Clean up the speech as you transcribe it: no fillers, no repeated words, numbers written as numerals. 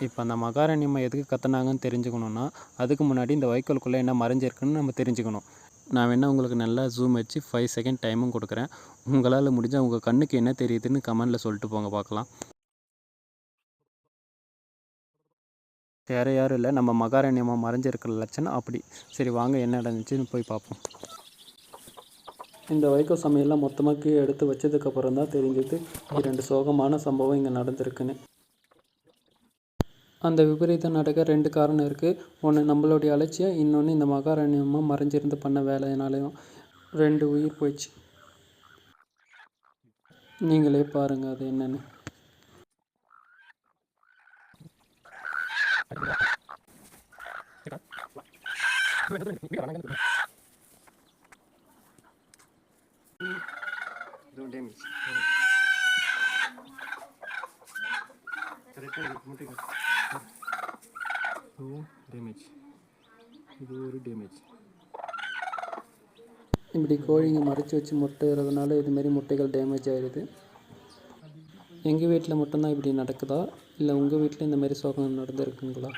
இப்போ அந்த மகாராணியம்மா எதுக்கு கத்துனாங்கன்னு தெரிஞ்சுக்கணுன்னா, அதுக்கு முன்னாடி இந்த வைக்கோலுக்குள்ளே என்ன மறைஞ்சிருக்குன்னு நம்ம தெரிஞ்சுக்கணும். நான் வேணால் உங்களுக்கு நல்லா ஜூம் வச்சு 5 செகண்ட் டைமும் கொடுக்குறேன். உங்களால் முடிஞ்சால் உங்கள் கண்ணுக்கு என்ன தெரியுதுன்னு கமெண்டில் சொல்லிட்டு போங்க பார்க்கலாம். வேறு யாரும் இல்லை, நம்ம மகாராணியம்மா மறைஞ்சிருக்கிற லட்சணம் அப்படி. சரி வாங்க என்ன நடந்துச்சுன்னு போய் பார்ப்போம். இந்த வைக்கோல் சமையல்லாம் மொத்தமாக கீழே எடுத்து வச்சதுக்கப்புறம் தான் தெரிஞ்சது 2 சோகமான சம்பவம் இங்கே நடந்திருக்குன்னு. அந்த விபரீதம் நடக்க 2 காரணம் இருக்குது. ஒன்று நம்மளுடைய அலட்சியம், இன்னொன்று இந்த மகாராணியம்மா மறைஞ்சிருந்து பண்ண வேலையினாலையும் 2 உயிர் போயிடுச்சு. நீங்களே பாருங்கள் அது என்னன்னு. இது ஒரு டேமேஜ். இப்படி கோழிங்க மறைச்சி வச்சு முட்டைறதுனால இதுமாரி முட்டைகள் டேமேஜ் ஆகிடுது. எங்கள் வீட்டில் மட்டும்தான் இப்படி நடக்குதா, இல்லை உங்கள் வீட்டில் இந்தமாரி சோகம் நடந்துருக்குங்களா?